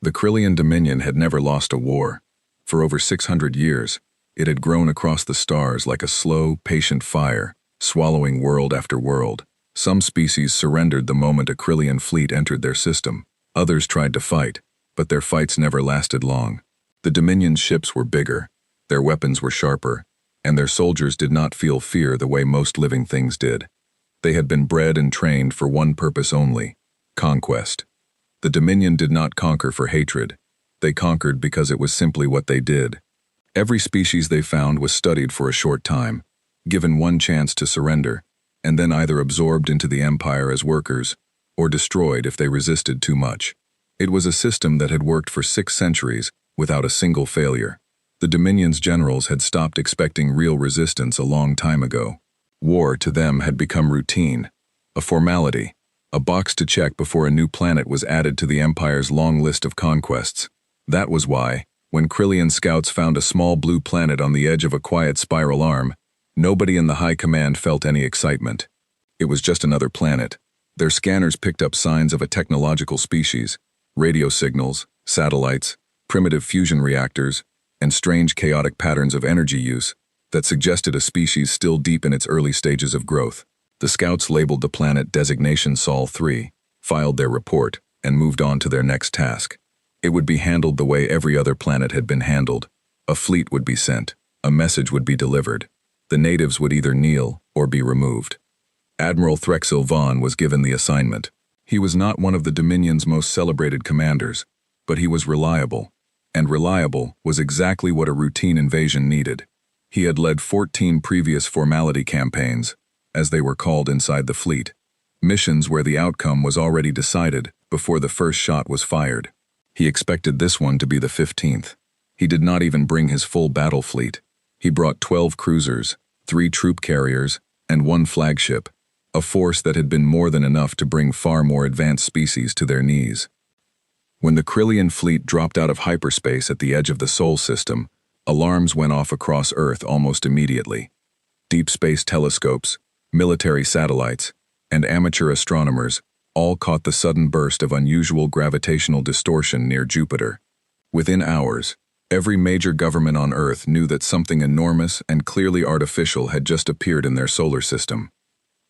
The Crillion Dominion had never lost a war. For over 600 years, it had grown across the stars like a slow, patient fire, swallowing world after world. Some species surrendered the moment a Crillion fleet entered their system. Others tried to fight, but their fights never lasted long. The Dominion's ships were bigger, their weapons were sharper, and their soldiers did not feel fear the way most living things did. They had been bred and trained for one purpose only: conquest. The Dominion did not conquer for hatred. They conquered because it was simply what they did. Every species they found was studied for a short time, given one chance to surrender, and then either absorbed into the Empire as workers or destroyed if they resisted too much. It was a system that had worked for 6 centuries without a single failure. The Dominion's generals had stopped expecting real resistance a long time ago. War to them had become routine, a formality, a box to check before a new planet was added to the Empire's long list of conquests. That was why, when Crillion scouts found a small blue planet on the edge of a quiet spiral arm, nobody in the high command felt any excitement. It was just another planet. Their scanners picked up signs of a technological species: radio signals, satellites, primitive fusion reactors, and strange chaotic patterns of energy use that suggested a species still deep in its early stages of growth. The scouts labeled the planet designation Sol 3, filed their report, and moved on to their next task. It would be handled the way every other planet had been handled. A fleet would be sent, a message would be delivered. The natives would either kneel or be removed. Admiral Threxil Vaughn was given the assignment. He was not one of the Dominion's most celebrated commanders, but he was reliable, and reliable was exactly what a routine invasion needed. He had led 14 previous formality campaigns, as they were called inside the fleet, missions where the outcome was already decided before the first shot was fired. He expected this one to be the 15th. He did not even bring his full battle fleet. He brought 12 cruisers, 3 troop carriers, and 1 flagship, a force that had been more than enough to bring far more advanced species to their knees. When the Crillion fleet dropped out of hyperspace at the edge of the Sol system, alarms went off across Earth almost immediately. Deep space telescopes, military satellites, and amateur astronomers all caught the sudden burst of unusual gravitational distortion near Jupiter. Within hours, every major government on Earth knew that something enormous and clearly artificial had just appeared in their solar system.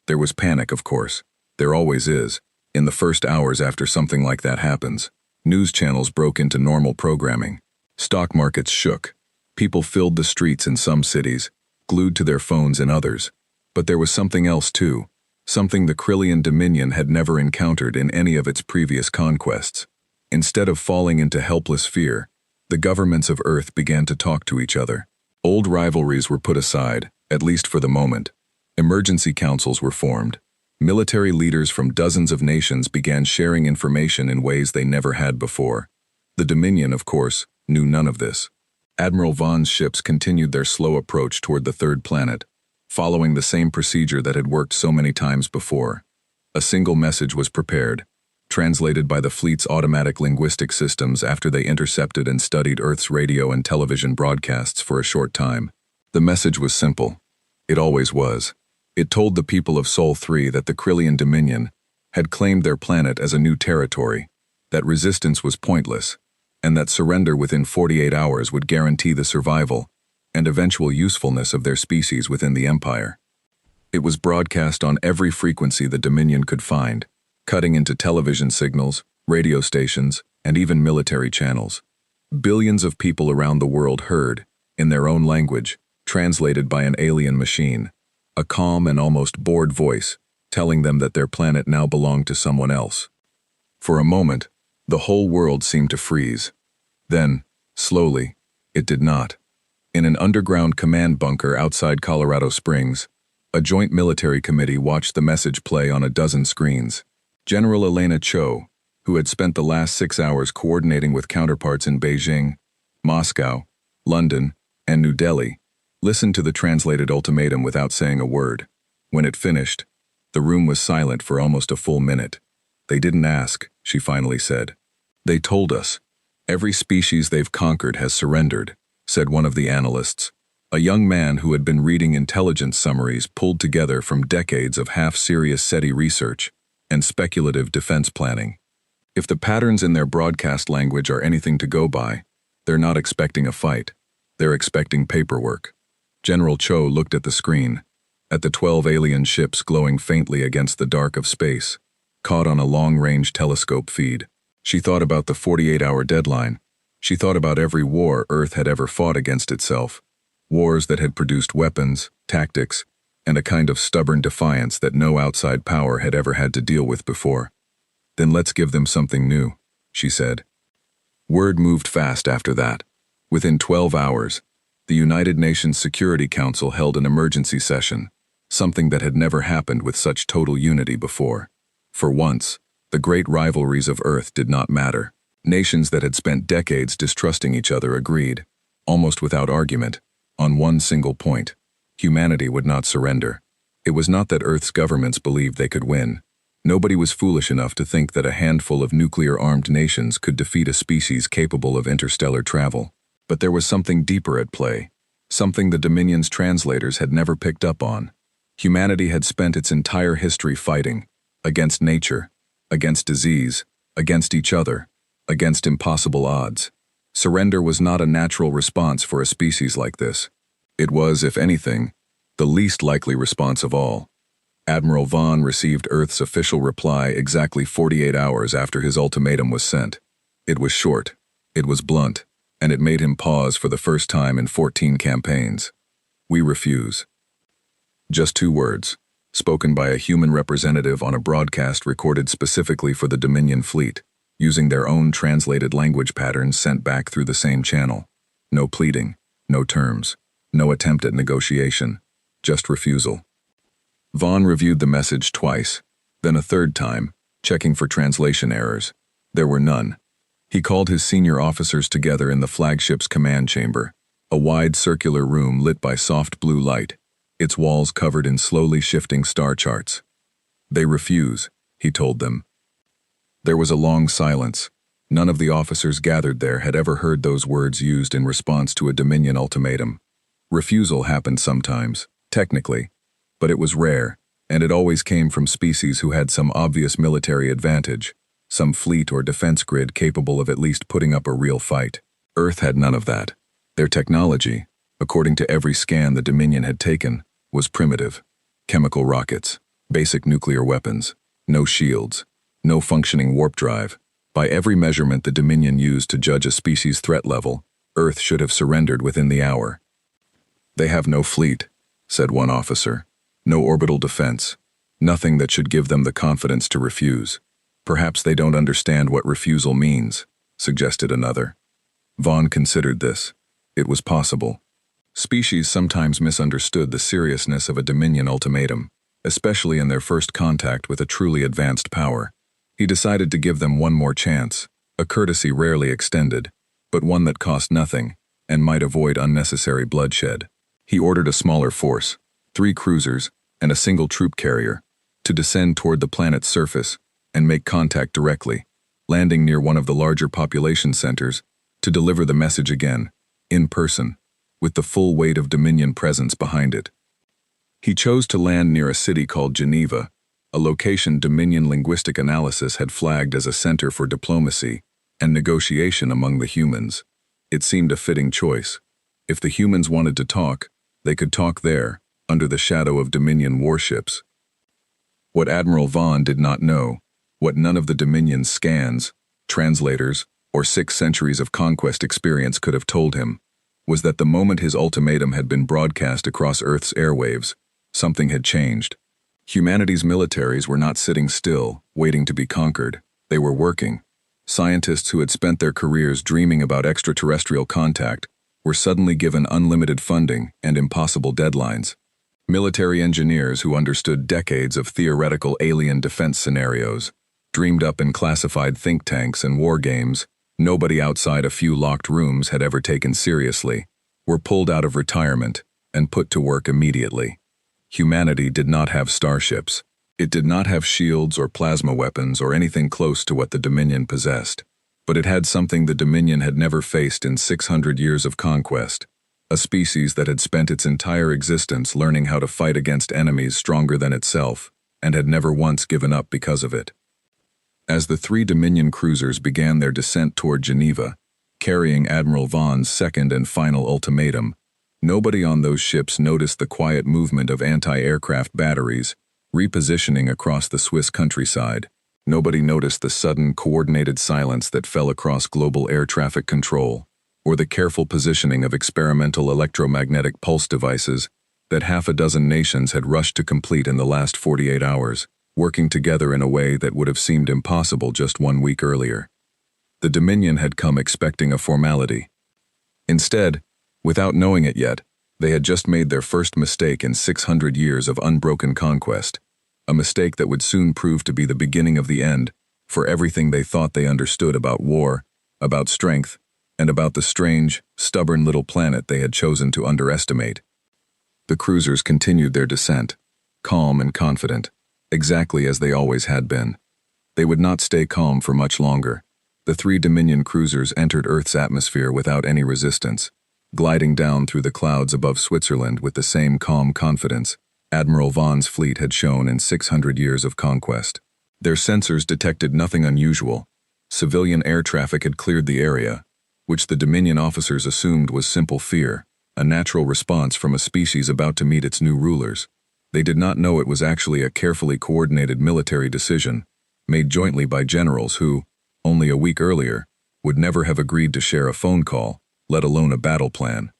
There was panic, of course. There always is. In the first hours after something like that happens, news channels broke into normal programming. Stock markets shook. People filled the streets in some cities, glued to their phones in others. But there was something else too, something the Crillion Dominion had never encountered in any of its previous conquests. Instead of falling into helpless fear, the governments of Earth began to talk to each other. Old rivalries were put aside, at least for the moment. Emergency councils were formed. Military leaders from dozens of nations began sharing information in ways they never had before. The Dominion, of course, knew none of this. Admiral Vaughn's ships continued their slow approach toward the third planet, following the same procedure that had worked so many times before. A single message was prepared, translated by the fleet's automatic linguistic systems after they intercepted and studied Earth's radio and television broadcasts for a short time. The message was simple. It always was. It told the people of Sol 3 that the Crillion Dominion had claimed their planet as a new territory, that resistance was pointless, and that surrender within 48 hours would guarantee the survival and eventual usefulness of their species within the Empire. It was broadcast on every frequency the Dominion could find, cutting into television signals, radio stations, and even military channels. Billions of people around the world heard, in their own language, translated by an alien machine, a calm and almost bored voice, telling them that their planet now belonged to someone else. For a moment, the whole world seemed to freeze. Then, slowly, it did not. In an underground command bunker outside Colorado Springs, a joint military committee watched the message play on a dozen screens. General Elena Cho, who had spent the last 6 hours coordinating with counterparts in Beijing, Moscow, London, and New Delhi, listened to the translated ultimatum without saying a word. When it finished, the room was silent for almost a full minute. "They didn't ask," she finally said. "They told us. Every species they've conquered has surrendered," said one of the analysts, a young man who had been reading intelligence summaries pulled together from decades of half-serious SETI research and speculative defense planning. If the patterns in their broadcast language are anything to go by, they're not expecting a fight. They're expecting paperwork. General Cho looked at the screen, at the 12 alien ships glowing faintly against the dark of space, caught on a long-range telescope feed. She thought about the 48-hour deadline. She thought about every war Earth had ever fought against itself, wars that had produced weapons, tactics, and a kind of stubborn defiance that no outside power had ever had to deal with before. Then let's give them something new, she said. Word moved fast after that. Within 12 hours, the United Nations Security Council held an emergency session, something that had never happened with such total unity before. For once, the great rivalries of Earth did not matter. Nations that had spent decades distrusting each other agreed, almost without argument, on one single point: humanity would not surrender. It was not that Earth's governments believed they could win. Nobody was foolish enough to think that a handful of nuclear-armed nations could defeat a species capable of interstellar travel. But there was something deeper at play, something the Dominion's translators had never picked up on. Humanity had spent its entire history fighting, against nature, against disease, against each other, against impossible odds. Surrender was not a natural response for a species like this. It was, if anything, the least likely response of all. Admiral Vaughn received Earth's official reply exactly 48 hours after his ultimatum was sent. It was short, it was blunt, and it made him pause for the first time in 14 campaigns. We refuse. Just 2 words, spoken by a human representative on a broadcast recorded specifically for the Dominion fleet, using their own translated language patterns sent back through the same channel. No pleading, no terms, no attempt at negotiation, just refusal. Vaughn reviewed the message twice, then a third time, checking for translation errors. There were none. He called his senior officers together in the flagship's command chamber, a wide circular room lit by soft blue light, its walls covered in slowly shifting star charts. They refuse, he told them. There was a long silence. None of the officers gathered there had ever heard those words used in response to a Dominion ultimatum. Refusal happened sometimes, technically, but it was rare, and it always came from species who had some obvious military advantage, some fleet or defense grid capable of at least putting up a real fight. Earth had none of that. Their technology, according to every scan the Dominion had taken, was primitive. Chemical rockets, basic nuclear weapons, no shields, no functioning warp drive. By every measurement the Dominion used to judge a species' threat level, Earth should have surrendered within the hour. They have no fleet, said one officer. No orbital defense. Nothing that should give them the confidence to refuse. Perhaps they don't understand what refusal means, suggested another. Vaughn considered this. It was possible. Species sometimes misunderstood the seriousness of a Dominion ultimatum, especially in their first contact with a truly advanced power. He decided to give them one more chance, a courtesy rarely extended, but one that cost nothing and might avoid unnecessary bloodshed. He ordered a smaller force, 3 cruisers and a single troop carrier, to descend toward the planet's surface and make contact directly, landing near one of the larger population centers to deliver the message again, in person, with the full weight of Dominion presence behind it. He chose to land near a city called Geneva, a location Dominion linguistic analysis had flagged as a center for diplomacy and negotiation among the humans. It seemed a fitting choice. If the humans wanted to talk, they could talk there, under the shadow of Dominion warships. What Admiral Vaughn did not know, what none of the Dominion's scans, translators, or 6 centuries of conquest experience could have told him, was that the moment his ultimatum had been broadcast across Earth's airwaves, something had changed. Humanity's militaries were not sitting still, waiting to be conquered. They were working. Scientists who had spent their careers dreaming about extraterrestrial contact were suddenly given unlimited funding and impossible deadlines. Military engineers who understood decades of theoretical alien defense scenarios, dreamed up in classified think tanks and war games nobody outside a few locked rooms had ever taken seriously, were pulled out of retirement and put to work immediately. Humanity did not have starships. It did not have shields or plasma weapons or anything close to what the Dominion possessed. But it had something the Dominion had never faced in 600 years of conquest. A species that had spent its entire existence learning how to fight against enemies stronger than itself, and had never once given up because of it. As the three Dominion cruisers began their descent toward Geneva, carrying Admiral Vaughn's second and final ultimatum, nobody on those ships noticed the quiet movement of anti-aircraft batteries repositioning across the Swiss countryside. Nobody noticed the sudden, coordinated silence that fell across global air traffic control, or the careful positioning of experimental electromagnetic pulse devices that half a dozen nations had rushed to complete in the last 48 hours, working together in a way that would have seemed impossible just 1 week earlier. The Dominion had come expecting a formality. Instead, without knowing it yet, they had just made their first mistake in 600 years of unbroken conquest, a mistake that would soon prove to be the beginning of the end for everything they thought they understood about war, about strength, and about the strange, stubborn little planet they had chosen to underestimate. The cruisers continued their descent, calm and confident, exactly as they always had been. They would not stay calm for much longer. The three Dominion cruisers entered Earth's atmosphere without any resistance, gliding down through the clouds above Switzerland with the same calm confidence Admiral Vaughn's fleet had shown in 600 years of conquest. Their sensors detected nothing unusual. Civilian air traffic had cleared the area, which the Dominion officers assumed was simple fear, a natural response from a species about to meet its new rulers. They did not know it was actually a carefully coordinated military decision, made jointly by generals who, only a week earlier, would never have agreed to share a phone call, let alone a battle plan.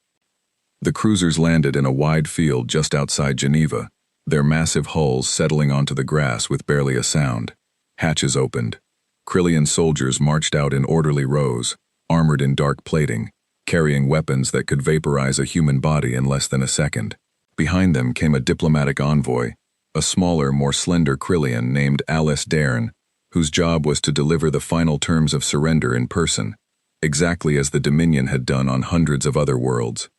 The cruisers landed in a wide field just outside Geneva, their massive hulls settling onto the grass with barely a sound. Hatches opened. Crillion soldiers marched out in orderly rows, armored in dark plating, carrying weapons that could vaporize a human body in less than a second. Behind them came a diplomatic envoy, a smaller, more slender Crillion named Alice Dairn, whose job was to deliver the final terms of surrender in person, exactly as the Dominion had done on hundreds of other worlds.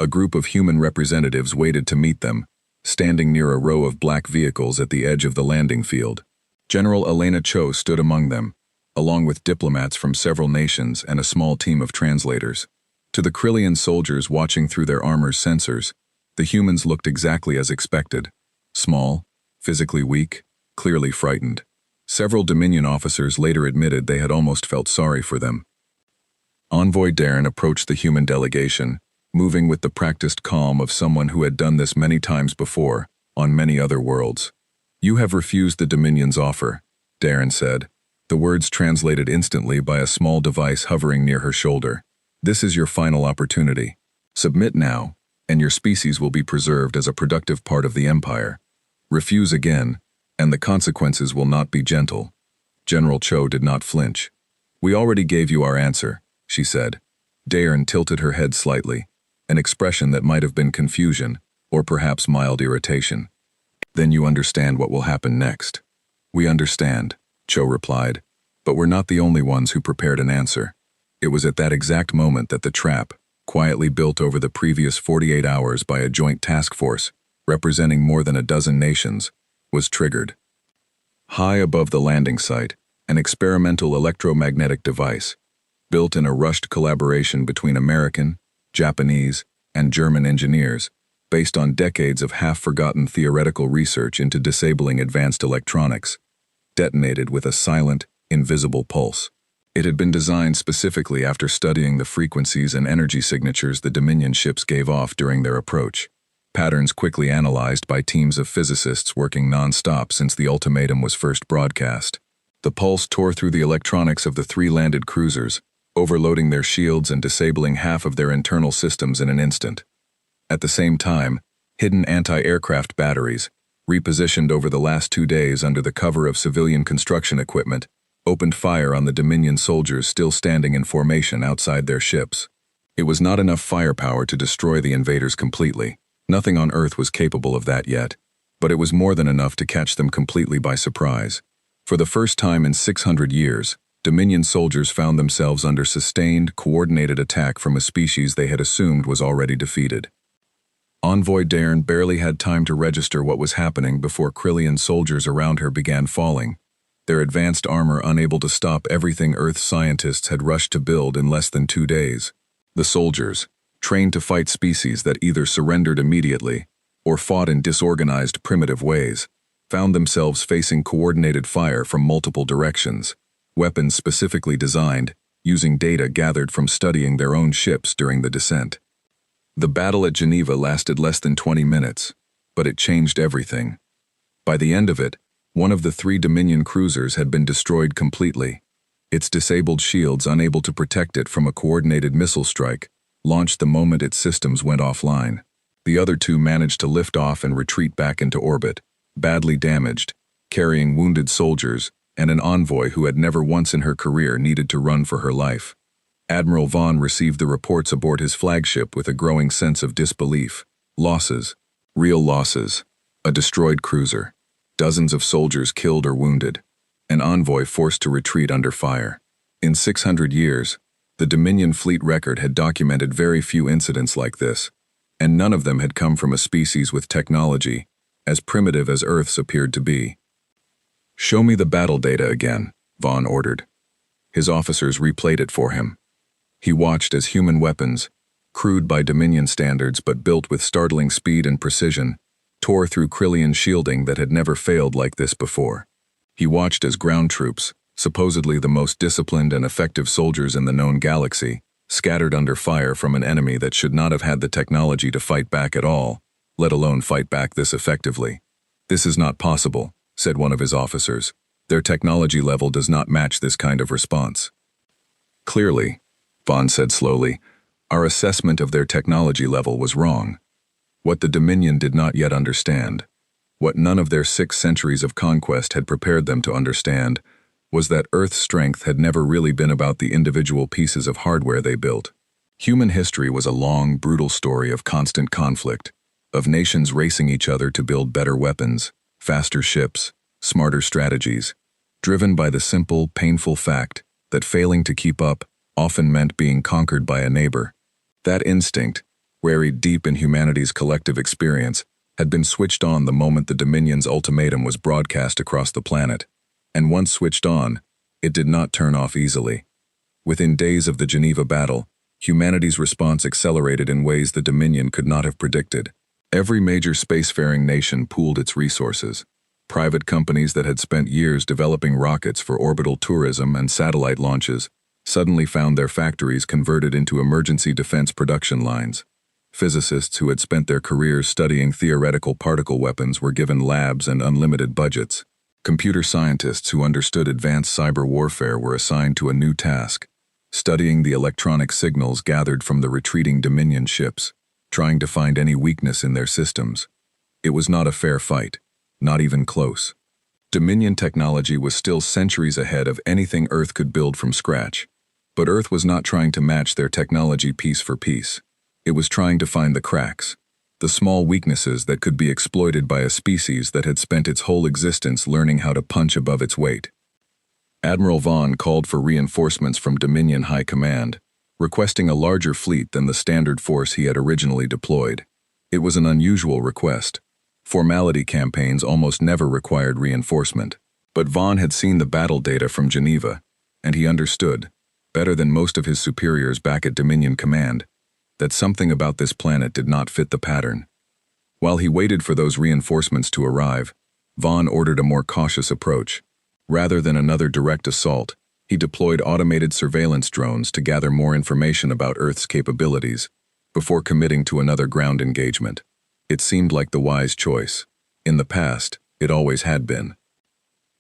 A group of human representatives waited to meet them, standing near a row of black vehicles at the edge of the landing field. General Elena Cho stood among them, along with diplomats from several nations and a small team of translators. To the Crillion soldiers watching through their armor's sensors, the humans looked exactly as expected: small, physically weak, clearly frightened. Several Dominion officers later admitted they had almost felt sorry for them. Envoy Dairn approached the human delegation, moving with the practiced calm of someone who had done this many times before, on many other worlds. "You have refused the Dominion's offer," Dairn said, the words translated instantly by a small device hovering near her shoulder. "This is your final opportunity. Submit now, and your species will be preserved as a productive part of the Empire. Refuse again, and the consequences will not be gentle." General Cho did not flinch. "We already gave you our answer," she said. Dairn tilted her head slightly, an expression that might have been confusion, or perhaps mild irritation. "Then you understand what will happen next." "We understand," Cho replied, "but we're not the only ones who prepared an answer." It was at that exact moment that the trap, quietly built over the previous 48 hours by a joint task force, representing more than a dozen nations, was triggered. High above the landing site, an experimental electromagnetic device, built in a rushed collaboration between American, Japanese, and German engineers, based on decades of half-forgotten theoretical research into disabling advanced electronics, detonated with a silent, invisible pulse. It had been designed specifically after studying the frequencies and energy signatures the Dominion ships gave off during their approach, patterns quickly analyzed by teams of physicists working non-stop since the ultimatum was first broadcast. The pulse tore through the electronics of the three landed cruisers, overloading their shields and disabling half of their internal systems in an instant. At the same time, hidden anti-aircraft batteries, repositioned over the last 2 days under the cover of civilian construction equipment, opened fire on the Dominion soldiers still standing in formation outside their ships. It was not enough firepower to destroy the invaders completely. Nothing on Earth was capable of that yet, but it was more than enough to catch them completely by surprise. For the first time in 600 years, Dominion soldiers found themselves under sustained, coordinated attack from a species they had assumed was already defeated. Envoy Dairn barely had time to register what was happening before Crillion soldiers around her began falling, their advanced armor unable to stop everything Earth scientists had rushed to build in less than 2 days. The soldiers, trained to fight species that either surrendered immediately or fought in disorganized, primitive ways, found themselves facing coordinated fire from multiple directions, weapons specifically designed, using data gathered from studying their own ships during the descent. The battle at Geneva lasted less than 20 minutes, but it changed everything. By the end of it, one of the 3 Dominion cruisers had been destroyed completely. Its disabled shields, unable to protect it from a coordinated missile strike, launched the moment its systems went offline. The other 2 managed to lift off and retreat back into orbit, badly damaged, carrying wounded soldiers and an envoy who had never once in her career needed to run for her life. Admiral Vaughn received the reports aboard his flagship with a growing sense of disbelief. Losses. Real losses. A destroyed cruiser. Dozens of soldiers killed or wounded. An envoy forced to retreat under fire. In 600 years, the Dominion fleet record had documented very few incidents like this, and none of them had come from a species with technology as primitive as Earth's appeared to be. "Show me the battle data again," Vaughn ordered. His officers replayed it for him. He watched as human weapons, crude by Dominion standards but built with startling speed and precision, tore through Crillion shielding that had never failed like this before. He watched as ground troops, supposedly the most disciplined and effective soldiers in the known galaxy, scattered under fire from an enemy that should not have had the technology to fight back at all, let alone fight back this effectively. "This is not possible," said one of his officers. "Their technology level does not match this kind of response." "Clearly," Vaughn said slowly, "our assessment of their technology level was wrong. What the Dominion did not yet understand, what none of their 6 centuries of conquest had prepared them to understand, was that Earth's strength had never really been about the individual pieces of hardware they built. Human history was a long, brutal story of constant conflict, of nations racing each other to build better weapons, faster ships, smarter strategies, driven by the simple, painful fact that failing to keep up often meant being conquered by a neighbor. That instinct, buried deep in humanity's collective experience, had been switched on the moment the Dominion's ultimatum was broadcast across the planet. And once switched on, it did not turn off easily. Within days of the Geneva battle, humanity's response accelerated in ways the Dominion could not have predicted. Every major spacefaring nation pooled its resources. Private companies that had spent years developing rockets for orbital tourism and satellite launches suddenly found their factories converted into emergency defense production lines. Physicists who had spent their careers studying theoretical particle weapons were given labs and unlimited budgets. Computer scientists who understood advanced cyber warfare were assigned to a new task, studying the electronic signals gathered from the retreating Dominion ships, trying to find any weakness in their systems. It was not a fair fight, not even close. Dominion technology was still centuries ahead of anything Earth could build from scratch, but Earth was not trying to match their technology piece for piece. It was trying to find the cracks, the small weaknesses that could be exploited by a species that had spent its whole existence learning how to punch above its weight. Admiral Vaughn called for reinforcements from Dominion High Command, requesting a larger fleet than the standard force he had originally deployed. It was an unusual request. Formality campaigns almost never required reinforcement. But Vaughn had seen the battle data from Geneva, and he understood, better than most of his superiors back at Dominion Command, that something about this planet did not fit the pattern. While he waited for those reinforcements to arrive, Vaughn ordered a more cautious approach. Rather than another direct assault, he deployed automated surveillance drones to gather more information about Earth's capabilities before committing to another ground engagement. It seemed like the wise choice. In the past, it always had been.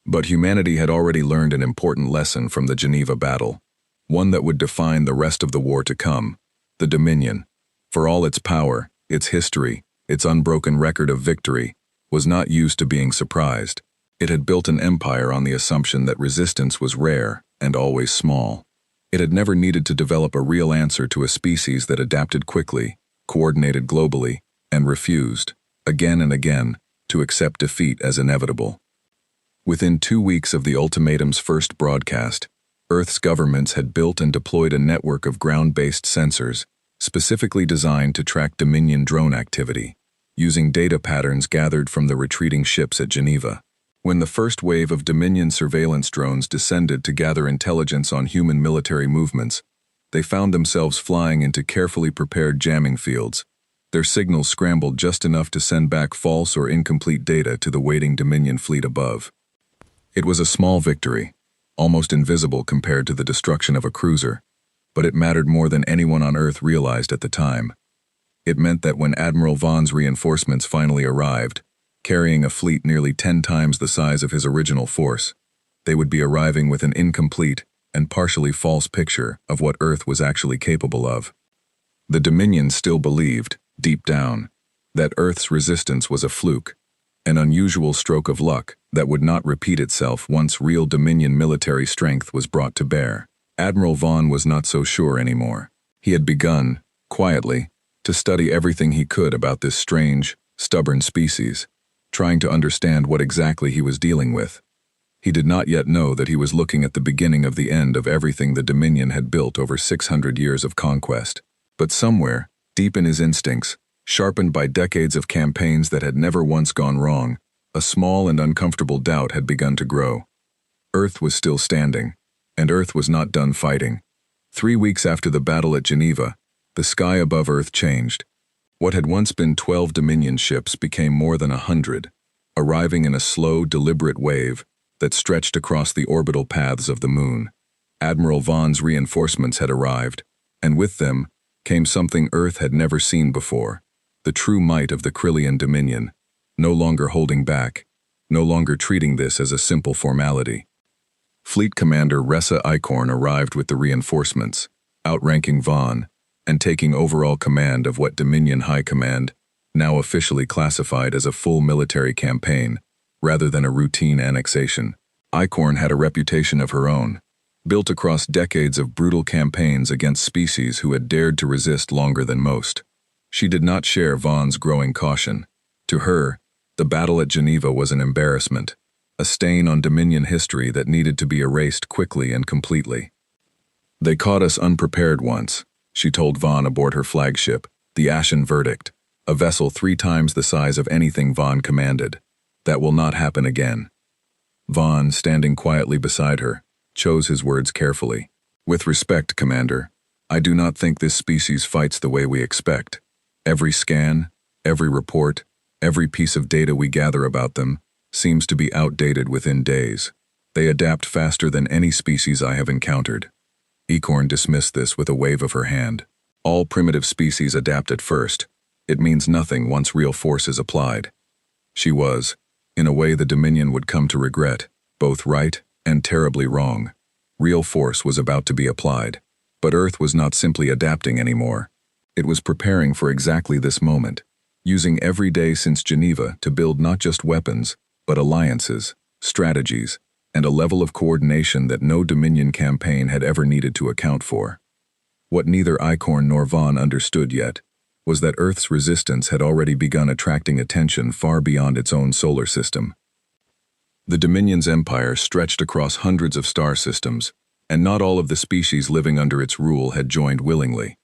But humanity had already learned an important lesson from the Geneva battle, one that would define the rest of the war to come. The Dominion, for all its power, its history, its unbroken record of victory, was not used to being surprised. It had built an empire on the assumption that resistance was rare and always small. It had never needed to develop a real answer to a species that adapted quickly, coordinated globally, and refused, again and again, to accept defeat as inevitable. Within 2 weeks of the ultimatum's first broadcast, Earth's governments had built and deployed a network of ground-based sensors, specifically designed to track Dominion drone activity, using data patterns gathered from the retreating ships at Geneva. When the first wave of Dominion surveillance drones descended to gather intelligence on human military movements, they found themselves flying into carefully prepared jamming fields, Their signals scrambled just enough to send back false or incomplete data to the waiting Dominion fleet above. It was a small victory, almost invisible compared to the destruction of a cruiser, but it mattered more than anyone on Earth realized at the time. It meant that when Admiral Vaughn's reinforcements finally arrived, carrying a fleet nearly 10 times the size of his original force, they would be arriving with an incomplete and partially false picture of what Earth was actually capable of. The Dominion still believed, deep down, that Earth's resistance was a fluke, an unusual stroke of luck that would not repeat itself once real Dominion military strength was brought to bear. Admiral Vaughn was not so sure anymore. He had begun, quietly, to study everything he could about this strange, stubborn species, trying to understand what exactly he was dealing with. He did not yet know that he was looking at the beginning of the end of everything the Dominion had built over 600 years of conquest. But somewhere, deep in his instincts, sharpened by decades of campaigns that had never once gone wrong, a small and uncomfortable doubt had begun to grow. Earth was still standing, and Earth was not done fighting. 3 weeks after the battle at Geneva, the sky above Earth changed. What had once been 12 Dominion ships became more than 100, arriving in a slow, deliberate wave that stretched across the orbital paths of the moon. Admiral Vaughn's reinforcements had arrived, and with them came something Earth had never seen before, the true might of the Crillion Dominion, no longer holding back, no longer treating this as a simple formality. Fleet Commander Ressa Eichhorn arrived with the reinforcements, outranking Vaughn, and taking overall command of what Dominion High Command, now officially classified as a full military campaign, rather than a routine annexation. Eichhorn had a reputation of her own, built across decades of brutal campaigns against species who had dared to resist longer than most. She did not share Vaughn's growing caution. To her, the battle at Geneva was an embarrassment, a stain on Dominion history that needed to be erased quickly and completely. "They caught us unprepared once," she told Vaughn aboard her flagship, the Ashen Verdict, a vessel 3 times the size of anything Vaughn commanded. "That will not happen again." Vaughn, standing quietly beside her, chose his words carefully. "With respect, Commander, I do not think this species fights the way we expect. Every scan, every report, every piece of data we gather about them seems to be outdated within days. They adapt faster than any species I have encountered." Eichhorn dismissed this with a wave of her hand. "All primitive species adapt at first. It means nothing once real force is applied." She was, in a way the Dominion would come to regret, both right and terribly wrong. Real force was about to be applied, but Earth was not simply adapting anymore. It was preparing for exactly this moment, using every day since Geneva to build not just weapons, but alliances, strategies, and a level of coordination that no Dominion campaign had ever needed to account for. What neither Eichhorn nor Vaughn understood yet was that Earth's resistance had already begun attracting attention far beyond its own solar system. The Dominion's empire stretched across hundreds of star systems, and not all of the species living under its rule had joined willingly.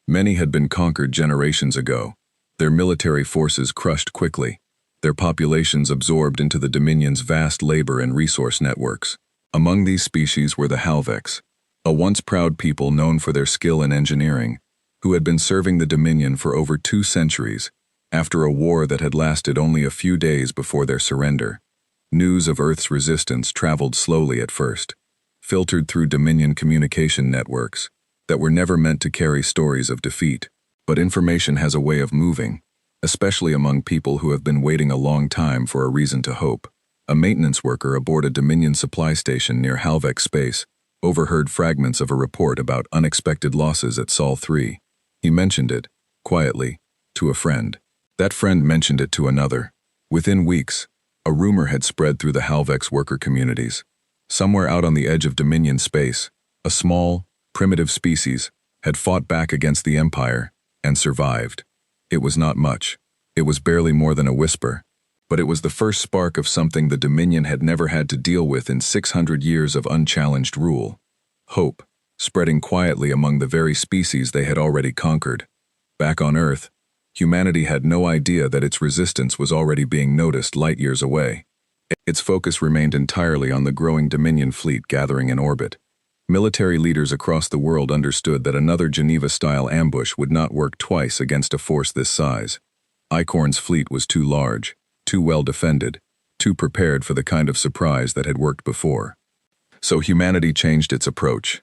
Many had been conquered generations ago, their military forces crushed quickly, their populations absorbed into the Dominion's vast labor and resource networks. Among these species were the Halvex, a once proud people known for their skill in engineering, who had been serving the Dominion for over 2 centuries, after a war that had lasted only a few days before their surrender. News of Earth's resistance traveled slowly at first, filtered through Dominion communication networks that were never meant to carry stories of defeat. But information has a way of moving, especially among people who have been waiting a long time for a reason to hope. A maintenance worker aboard a Dominion supply station near Halvex Space overheard fragments of a report about unexpected losses at Sol 3. He mentioned it, quietly, to a friend. That friend mentioned it to another. Within weeks, a rumor had spread through the Halvex worker communities. Somewhere out on the edge of Dominion space, a small, primitive species had fought back against the Empire and survived. It was not much. It was barely more than a whisper, but it was the first spark of something the Dominion had never had to deal with in 600 years of unchallenged rule. Hope, spreading quietly among the very species they had already conquered. Back on Earth, humanity had no idea that its resistance was already being noticed light years away. Its focus remained entirely on the growing Dominion fleet gathering in orbit. Military leaders across the world understood that another Geneva-style ambush would not work twice against a force this size. Icorn's fleet was too large, too well defended, too prepared for the kind of surprise that had worked before. So humanity changed its approach.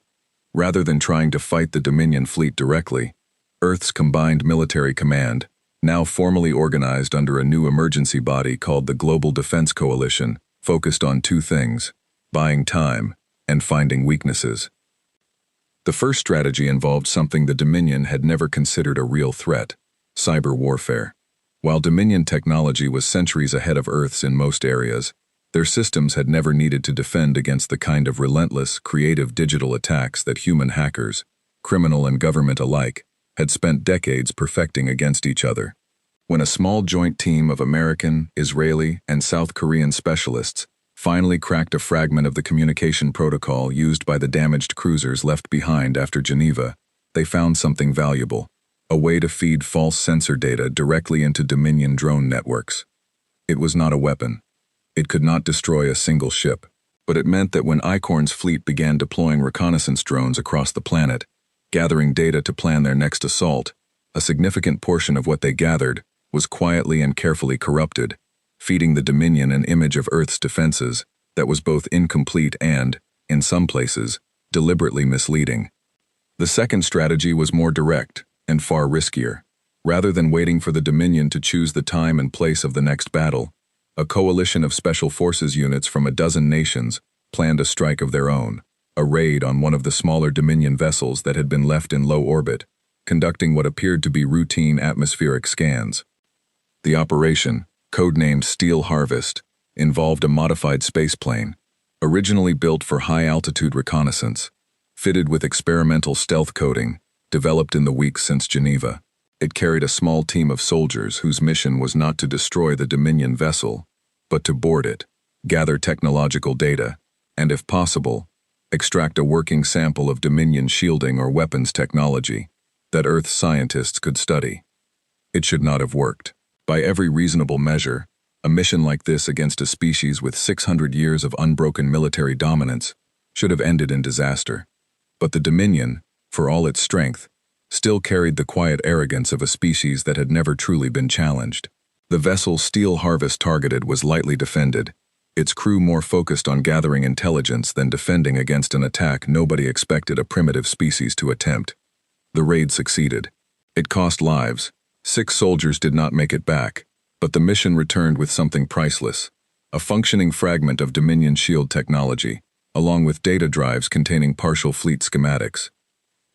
Rather than trying to fight the Dominion fleet directly, Earth's combined military command, now formally organized under a new emergency body called the Global Defense Coalition, focused on two things: buying time and finding weaknesses. The first strategy involved something the Dominion had never considered a real threat: cyber warfare. While Dominion technology was centuries ahead of Earth's in most areas, their systems had never needed to defend against the kind of relentless, creative digital attacks that human hackers, criminal and government alike, had spent decades perfecting against each other. When a small joint team of American, Israeli, and South Korean specialists finally cracked a fragment of the communication protocol used by the damaged cruisers left behind after Geneva, they found something valuable: a way to feed false sensor data directly into Dominion drone networks. It was not a weapon. It could not destroy a single ship, but it meant that when Icorn's fleet began deploying reconnaissance drones across the planet, gathering data to plan their next assault, a significant portion of what they gathered was quietly and carefully corrupted, feeding the Dominion an image of Earth's defenses that was both incomplete and, in some places, deliberately misleading. The second strategy was more direct and far riskier. Rather than waiting for the Dominion to choose the time and place of the next battle, a coalition of special forces units from a dozen nations planned a strike of their own, a raid on one of the smaller Dominion vessels that had been left in low orbit, conducting what appeared to be routine atmospheric scans. The operation, codenamed Steel Harvest, involved a modified spaceplane, originally built for high-altitude reconnaissance, fitted with experimental stealth coating, developed in the weeks since Geneva. It carried a small team of soldiers whose mission was not to destroy the Dominion vessel, but to board it, gather technological data, and if possible, extract a working sample of Dominion shielding or weapons technology that Earth scientists could study. It should not have worked. By every reasonable measure, a mission like this against a species with 600 years of unbroken military dominance should have ended in disaster. But the Dominion, for all its strength, still carried the quiet arrogance of a species that had never truly been challenged. The vessel Steel Harvest targeted was lightly defended, its crew more focused on gathering intelligence than defending against an attack nobody expected a primitive species to attempt. The raid succeeded. It cost lives. 6 soldiers did not make it back, but the mission returned with something priceless: a functioning fragment of Dominion shield technology, along with data drives containing partial fleet schematics.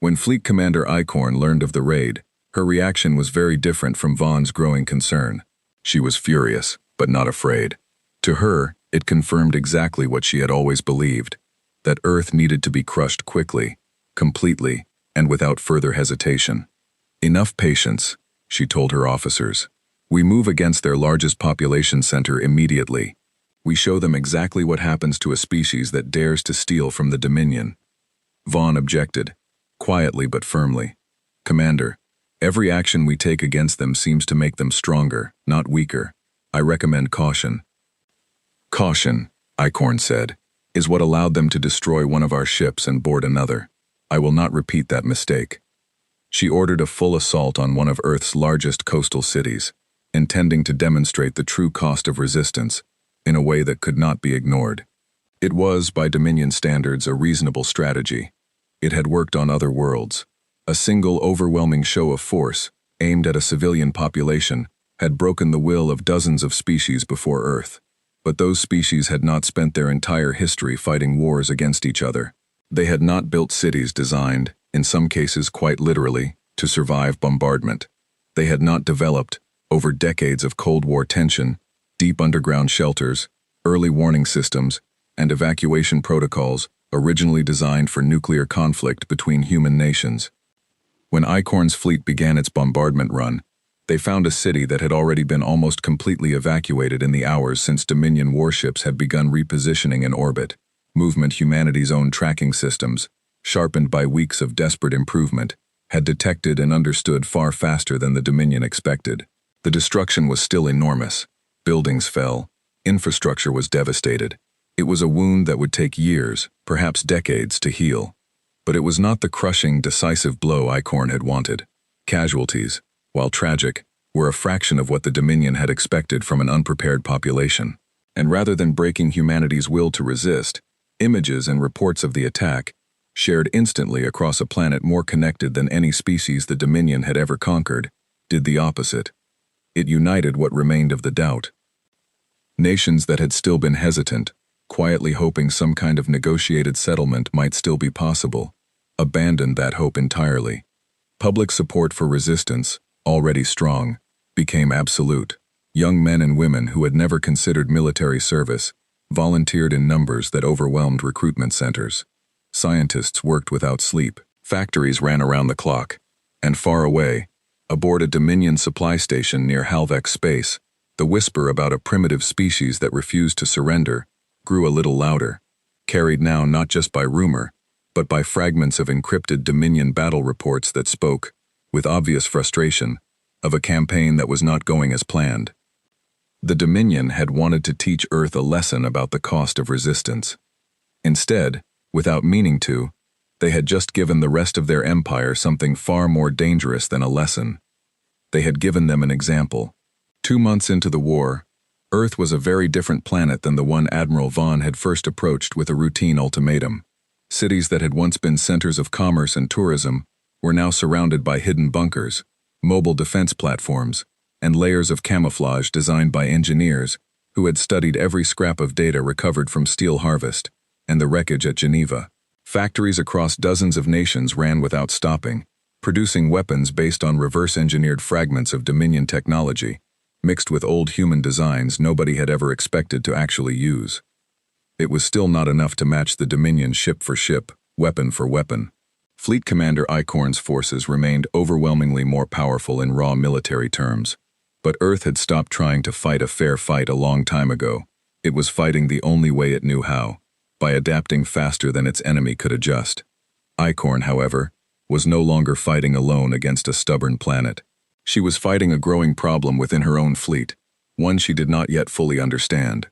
When Fleet Commander Icorn learned of the raid, her reaction was very different from Vaughn's growing concern. She was furious, but not afraid. To her, it confirmed exactly what she had always believed: that Earth needed to be crushed quickly, completely, and without further hesitation. "Enough patience," she told her officers. "We move against their largest population center immediately. We show them exactly what happens to a species that dares to steal from the Dominion." Vaughn objected, quietly but firmly. "Commander, every action we take against them seems to make them stronger, not weaker. I recommend caution." "Caution," Icorn said, "is what allowed them to destroy one of our ships and board another. I will not repeat that mistake." She ordered a full assault on one of Earth's largest coastal cities, intending to demonstrate the true cost of resistance in a way that could not be ignored. It was, by Dominion standards, a reasonable strategy. It had worked on other worlds. A single overwhelming show of force, aimed at a civilian population, had broken the will of dozens of species before Earth. But those species had not spent their entire history fighting wars against each other. They had not built cities designed, in some cases quite literally, to survive bombardment. They had not developed, over decades of Cold War tension, deep underground shelters, early warning systems, and evacuation protocols originally designed for nuclear conflict between human nations. When Icorn's fleet began its bombardment run, they found a city that had already been almost completely evacuated in the hours since Dominion warships had begun repositioning in orbit. Movement Humanity's own tracking systems, sharpened by weeks of desperate improvement, had detected and understood far faster than the Dominion expected. The destruction was still enormous. Buildings fell. Infrastructure was devastated. It was a wound that would take years, perhaps decades, to heal. But it was not the crushing, decisive blow Icorn had wanted. Casualties, while tragic, were a fraction of what the Dominion had expected from an unprepared population. And rather than breaking humanity's will to resist, images and reports of the attack, shared instantly across a planet more connected than any species the Dominion had ever conquered, did the opposite. It united what remained of the doubt. Nations that had still been hesitant, quietly hoping some kind of negotiated settlement might still be possible, abandoned that hope entirely. Public support for resistance, already strong, became absolute. Young men and women who had never considered military service volunteered in numbers that overwhelmed recruitment centers. Scientists worked without sleep. Factories ran around the clock. And far away, aboard a Dominion supply station near Halvex space, the whisper about a primitive species that refused to surrender grew a little louder, carried now not just by rumor, but by fragments of encrypted Dominion battle reports that spoke, with obvious frustration, of a campaign that was not going as planned. The Dominion had wanted to teach Earth a lesson about the cost of resistance. Instead, without meaning to, they had just given the rest of their empire something far more dangerous than a lesson. They had given them an example. 2 months into the war, Earth was a very different planet than the one Admiral Vaughn had first approached with a routine ultimatum. Cities that had once been centers of commerce and tourism were now surrounded by hidden bunkers, mobile defense platforms, and layers of camouflage designed by engineers who had studied every scrap of data recovered from Steel Harvest and the wreckage at Geneva. Factories across dozens of nations ran without stopping, producing weapons based on reverse-engineered fragments of Dominion technology, mixed with old human designs nobody had ever expected to actually use. It was still not enough to match the Dominion ship for ship, weapon for weapon. Fleet Commander Icorn's forces remained overwhelmingly more powerful in raw military terms. But Earth had stopped trying to fight a fair fight a long time ago. It was fighting the only way it knew how, by adapting faster than its enemy could adjust. Icorn, however, was no longer fighting alone against a stubborn planet. She was fighting a growing problem within her own fleet, one she did not yet fully understand.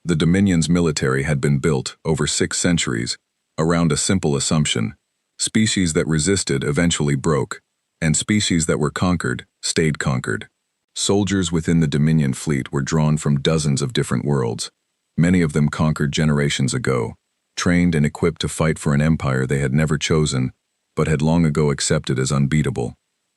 The Dominion's military had been built, over 6 centuries, around a simple assumption: species that resisted eventually broke, and species that were conquered stayed conquered. Soldiers within the Dominion fleet were drawn from dozens of different worlds, many of them conquered generations ago, trained and equipped to fight for an empire they had never chosen, but had long ago accepted as unbeatable.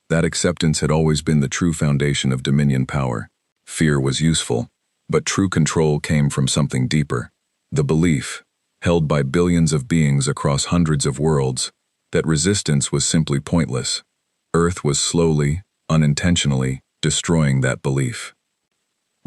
That acceptance had always been the true foundation of Dominion power. Fear was useful, but true control came from something deeper. The belief, held by billions of beings across hundreds of worlds, that resistance was simply pointless. Earth was slowly, unintentionally, destroying that belief.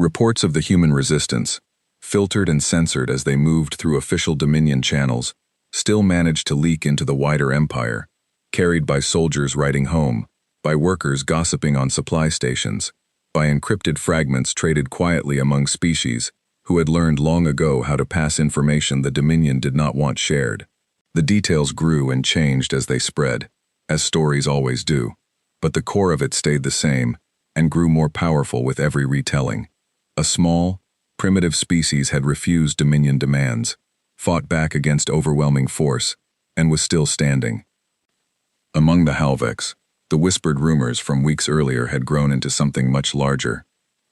Reports of the human resistance, filtered and censored as they moved through official Dominion channels, still managed to leak into the wider empire, carried by soldiers writing home, by workers gossiping on supply stations, by encrypted fragments traded quietly among species who had learned long ago how to pass information the Dominion did not want shared. The details grew and changed as they spread, as stories always do, but the core of it stayed the same and grew more powerful with every retelling. A small, primitive species had refused Dominion demands, fought back against overwhelming force, and was still standing. Among the Halvex, the whispered rumors from weeks earlier had grown into something much larger.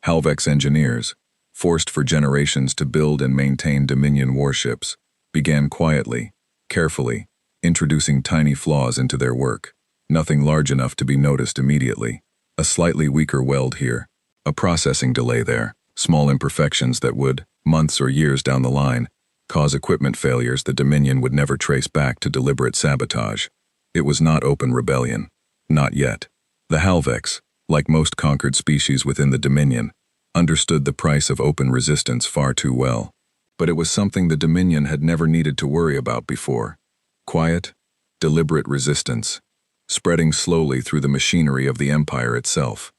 Halvex engineers, forced for generations to build and maintain Dominion warships, began quietly, carefully, introducing tiny flaws into their work. Nothing large enough to be noticed immediately. A slightly weaker weld here, a processing delay there, small imperfections that would, months or years down the line, cause equipment failures the Dominion would never trace back to deliberate sabotage. It was not open rebellion. Not yet. The Halvex, like most conquered species within the Dominion, understood the price of open resistance far too well. But it was something the Dominion had never needed to worry about before. Quiet, deliberate resistance, spreading slowly through the machinery of the Empire itself.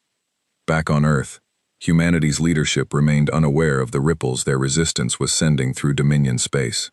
Back on Earth, humanity's leadership remained unaware of the ripples their resistance was sending through Dominion space.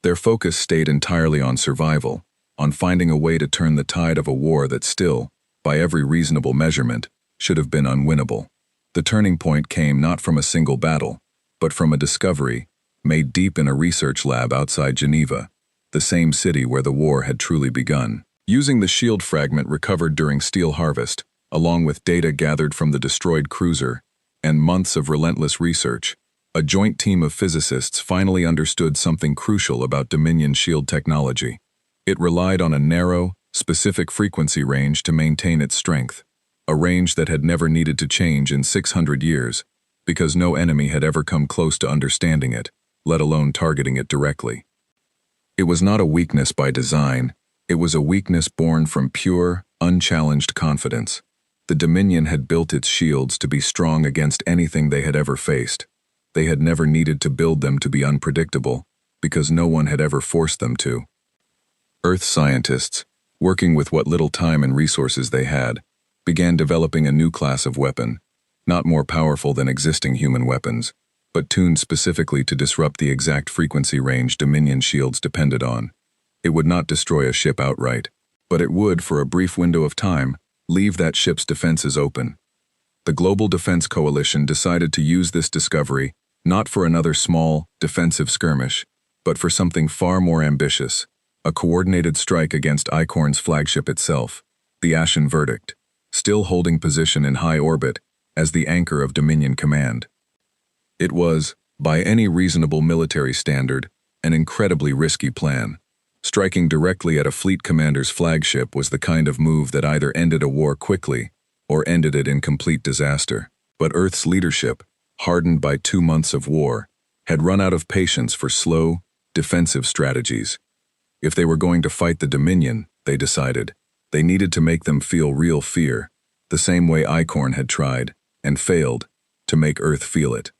Their focus stayed entirely on survival, on finding a way to turn the tide of a war that still, by every reasonable measurement, should have been unwinnable. The turning point came not from a single battle, but from a discovery, made deep in a research lab outside Geneva. the same city where the war had truly begun. Using the shield fragment recovered during Steel Harvest, along with data gathered from the destroyed cruiser, and months of relentless research, a joint team of physicists finally understood something crucial about Dominion shield technology. It relied on a narrow, specific frequency range to maintain its strength, a range that had never needed to change in 600 years, because no enemy had ever come close to understanding it, let alone targeting it directly. It was not a weakness by design, it was a weakness born from pure, unchallenged confidence. The Dominion had built its shields to be strong against anything they had ever faced. They had never needed to build them to be unpredictable, because no one had ever forced them to. Earth scientists, working with what little time and resources they had, began developing a new class of weapon, not more powerful than existing human weapons, but tuned specifically to disrupt the exact frequency range Dominion shields depended on. It would not destroy a ship outright, but it would, for a brief window of time, leave that ship's defenses open. The Global Defense Coalition decided to use this discovery not for another small, defensive skirmish, but for something far more ambitious, a coordinated strike against Icorn's flagship itself, the Ashen Verdict, still holding position in high orbit as the anchor of Dominion command. It was, by any reasonable military standard, an incredibly risky plan. Striking directly at a fleet commander's flagship was the kind of move that either ended a war quickly or ended it in complete disaster. But Earth's leadership, hardened by 2 months of war, had run out of patience for slow, defensive strategies. If they were going to fight the Dominion, they decided, they needed to make them feel real fear, the same way Icorn had tried, and failed, to make Earth feel it.